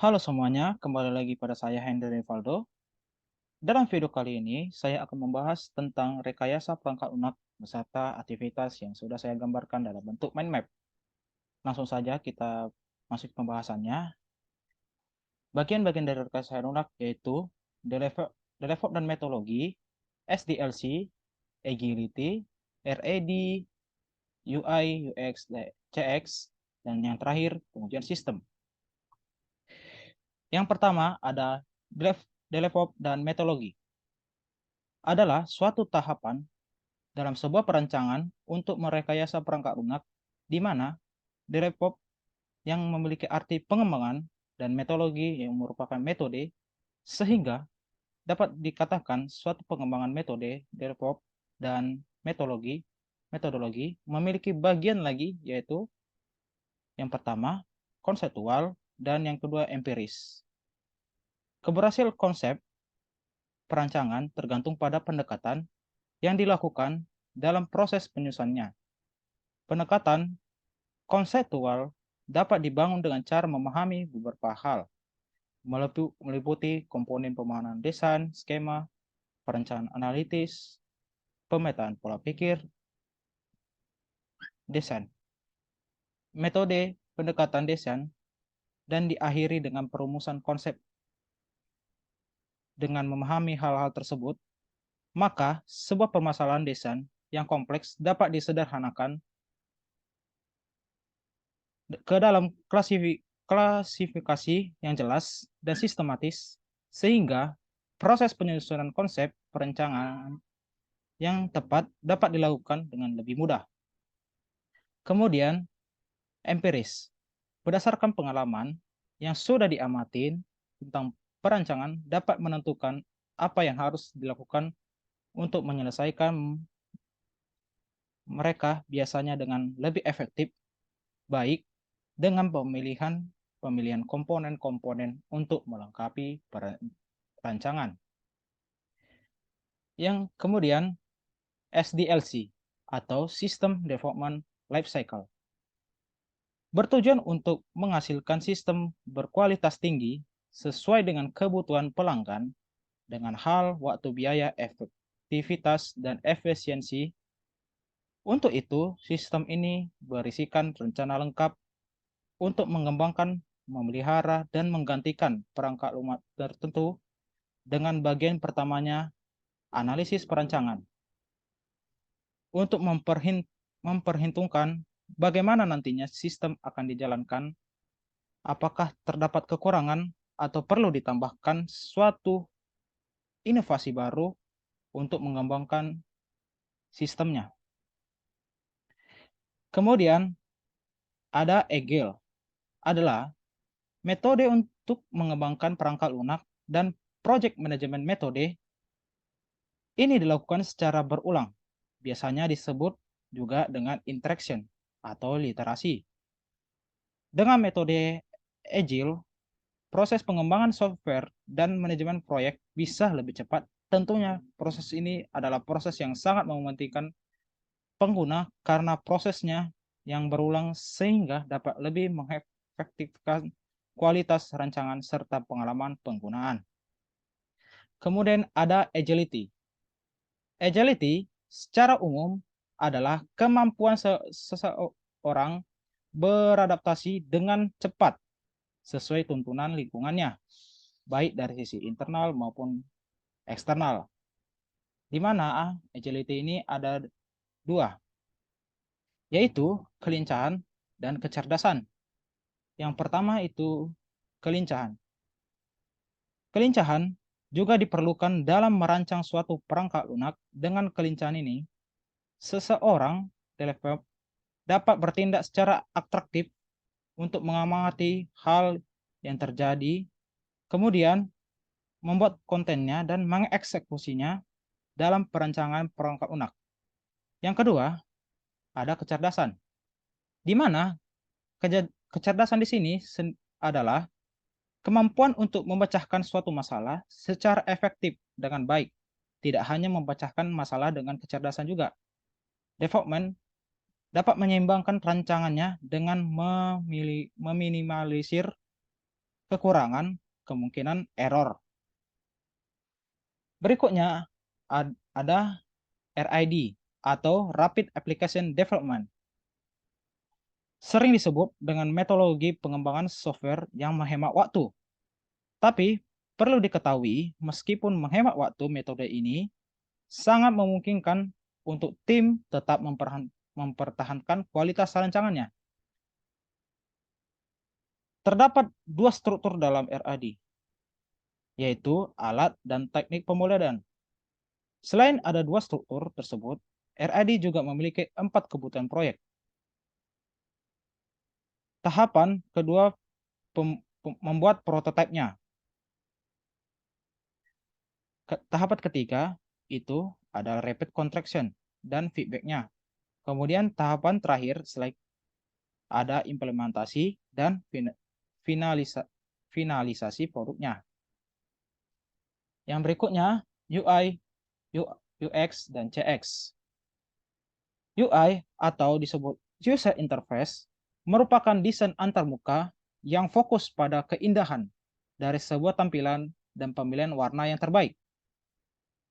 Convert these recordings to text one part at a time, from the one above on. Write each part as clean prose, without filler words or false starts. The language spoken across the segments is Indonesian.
Halo semuanya, kembali lagi pada saya Henry Rivaldo. Dalam video kali ini, saya akan membahas tentang rekayasa perangkat lunak beserta aktivitas yang sudah saya gambarkan dalam bentuk mind map. Langsung saja kita masuk ke pembahasannya. Bagian-bagian dari rekayasa lunak yaitu develop dan metodologi, SDLC, agility, RAD, UI, UX, CX, dan yang terakhir pengujian sistem. Yang pertama ada develop dan metodologi. Adalah suatu tahapan dalam sebuah perancangan untuk merekayasa perangkat lunak di mana develop yang memiliki arti pengembangan dan metodologi yang merupakan metode sehingga dapat dikatakan suatu pengembangan metode develop dan metodologi memiliki bagian lagi yaitu yang pertama konseptual dan yang kedua empiris. Keberhasilan konsep perancangan tergantung pada pendekatan yang dilakukan dalam proses penyusunannya. Pendekatan konseptual dapat dibangun dengan cara memahami beberapa hal, meliputi komponen pemahaman desain, skema, perencanaan analitis, pemetaan pola pikir, desain, metode pendekatan desain, dan diakhiri dengan perumusan konsep. Dengan memahami hal-hal tersebut, maka sebuah permasalahan desain yang kompleks dapat disederhanakan ke dalam klasifikasi yang jelas dan sistematis, sehingga proses penyusunan konsep perencanaan yang tepat dapat dilakukan dengan lebih mudah. Kemudian, empiris. Berdasarkan pengalaman yang sudah diamatin tentang perancangan dapat menentukan apa yang harus dilakukan untuk menyelesaikan mereka biasanya dengan lebih efektif, baik dengan pemilihan komponen-komponen untuk melengkapi perancangan. Yang kemudian SDLC atau System Development Lifecycle bertujuan untuk menghasilkan sistem berkualitas tinggi sesuai dengan kebutuhan pelanggan dengan hal, waktu, biaya, efektivitas, dan efisiensi. Untuk itu, sistem ini berisikan rencana lengkap untuk mengembangkan, memelihara, dan menggantikan perangkat lunak tertentu dengan bagian pertamanya analisis perancangan. Untuk memperhitungkan bagaimana nantinya sistem akan dijalankan, apakah terdapat kekurangan atau perlu ditambahkan suatu inovasi baru untuk mengembangkan sistemnya. Kemudian ada Agile, adalah metode untuk mengembangkan perangkat lunak dan project management metode. Ini dilakukan secara berulang, biasanya disebut juga dengan interaction atau literasi. Dengan metode Agile, proses pengembangan software dan manajemen proyek bisa lebih cepat. Tentunya proses ini adalah proses yang sangat mementingkan pengguna karena prosesnya yang berulang sehingga dapat lebih mengefektifkan kualitas rancangan serta pengalaman penggunaan. Kemudian ada agility. Agility secara umum adalah kemampuan seseorang beradaptasi dengan cepat sesuai tuntunan lingkungannya, baik dari sisi internal maupun eksternal. Di mana agility ini ada dua, yaitu kelincahan dan kecerdasan. Yang pertama itu kelincahan. Kelincahan juga diperlukan dalam merancang suatu perangkat lunak. Dengan kelincahan ini, seseorang developer dapat bertindak secara atraktif untuk mengamati hal yang terjadi, kemudian membuat kontennya dan mengeksekusinya dalam perancangan perangkat lunak. Yang kedua, ada kecerdasan, di mana kecerdasan di sini adalah kemampuan untuk memecahkan suatu masalah secara efektif dengan baik. Tidak hanya memecahkan masalah dengan kecerdasan juga. Development dapat menyeimbangkan rancangannya dengan meminimalisir kekurangan, kemungkinan error. Berikutnya ada RID atau Rapid Application Development. Sering disebut dengan metodologi pengembangan software yang menghemat waktu. Tapi perlu diketahui, meskipun menghemat waktu, metode ini sangat memungkinkan untuk tim tetap mempertahankan kualitas rancangannya. Terdapat dua struktur dalam RAD, yaitu alat dan teknik pemodelan. Selain ada dua struktur tersebut, RAD juga memiliki 4 kebutuhan proyek. Tahapan kedua membuat prototipenya. Tahapan ketiga itu adalah rapid contraction dan feedbacknya. Kemudian tahapan terakhir setelah ada implementasi dan finalisasi produknya. Yang berikutnya UI, UX, dan CX. UI atau disebut User Interface merupakan desain antarmuka yang fokus pada keindahan dari sebuah tampilan dan pemilihan warna yang terbaik.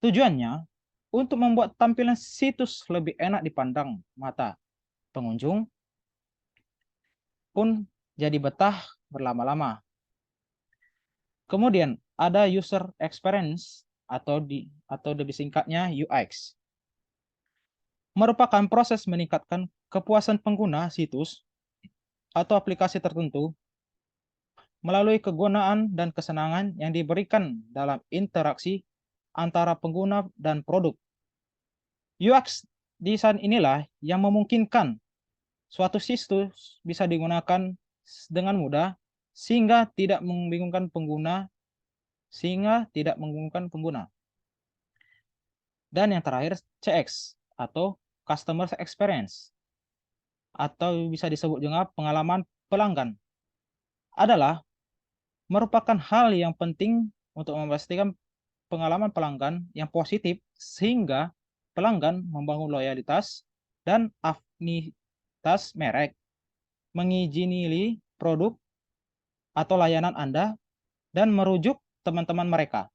Tujuannya untuk membuat tampilan situs lebih enak dipandang mata pengunjung pun jadi betah berlama-lama. Kemudian ada user experience atau lebih singkatnya UX. Merupakan proses meningkatkan kepuasan pengguna situs atau aplikasi tertentu melalui kegunaan dan kesenangan yang diberikan dalam interaksi antara pengguna dan produk. UX desain inilah yang memungkinkan suatu situs bisa digunakan dengan mudah sehingga tidak membingungkan pengguna. Dan yang terakhir CX atau Customer Experience atau bisa disebut juga pengalaman pelanggan adalah merupakan hal yang penting untuk memastikan pengalaman pelanggan yang positif sehingga pelanggan membangun loyalitas dan afinitas merek, mengizini produk atau layanan Anda dan merujuk teman-teman mereka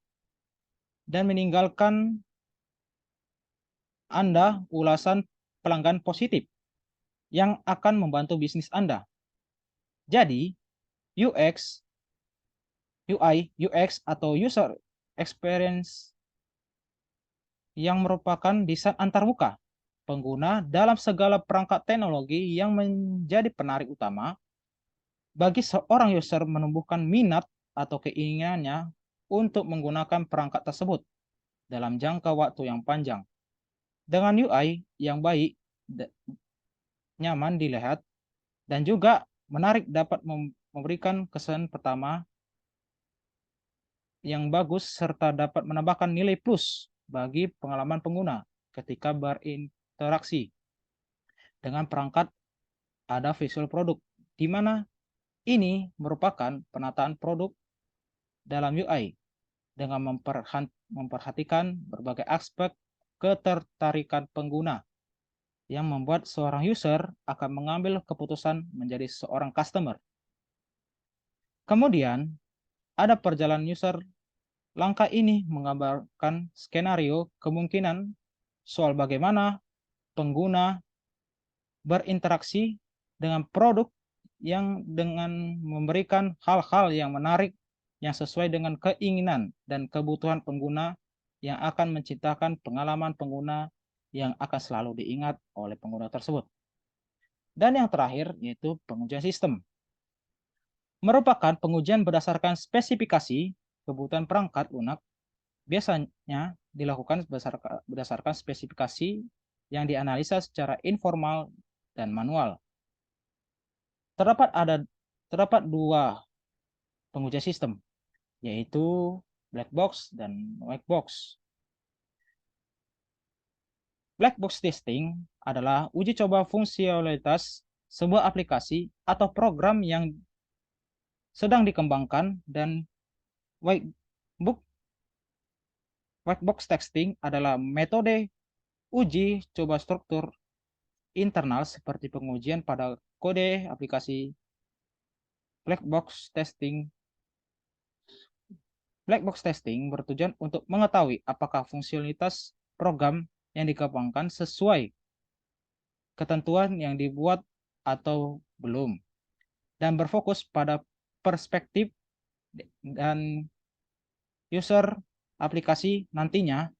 dan meninggalkan Anda ulasan pelanggan positif yang akan membantu bisnis Anda. Jadi, UX, UI, UX atau User Experience yang merupakan desain antarmuka pengguna dalam segala perangkat teknologi yang menjadi penarik utama bagi seorang user menumbuhkan minat atau keinginannya untuk menggunakan perangkat tersebut dalam jangka waktu yang panjang. Dengan UI yang baik, nyaman dilihat, dan juga menarik dapat memberikan kesan pertama yang bagus serta dapat menambahkan nilai plus bagi pengalaman pengguna ketika berinteraksi dengan perangkat ada visual produk, di mana ini merupakan penataan produk dalam UI dengan memperhatikan berbagai aspek ketertarikan pengguna yang membuat seorang user akan mengambil keputusan menjadi seorang customer. Kemudian, ada perjalanan user. Langkah ini menggambarkan skenario kemungkinan soal bagaimana pengguna berinteraksi dengan produk yang dengan memberikan hal-hal yang menarik yang sesuai dengan keinginan dan kebutuhan pengguna yang akan menciptakan pengalaman pengguna yang akan selalu diingat oleh pengguna tersebut. Dan yang terakhir yaitu pengujian sistem. Merupakan pengujian berdasarkan spesifikasi kebutuhan perangkat lunak, biasanya dilakukan berdasarkan spesifikasi yang dianalisa secara informal dan manual. Terdapat dua pengujian sistem, yaitu black box dan white box. Black box testing adalah uji coba fungsionalitas sebuah aplikasi atau program yang sedang dikembangkan, dan white box testing adalah metode uji coba struktur internal seperti pengujian pada kode aplikasi. Black box testing Black box testing bertujuan untuk mengetahui apakah fungsionalitas program yang dikembangkan sesuai ketentuan yang dibuat atau belum, dan berfokus pada perspektif dan user aplikasi nantinya.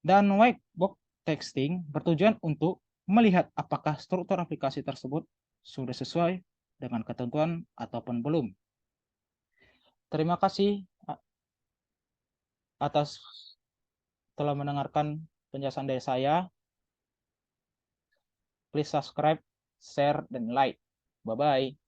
Dan white box testing bertujuan untuk melihat apakah struktur aplikasi tersebut sudah sesuai dengan ketentuan ataupun belum. Terima kasih atas telah mendengarkan penjelasan dari saya. Please subscribe, share, dan like. Bye-bye.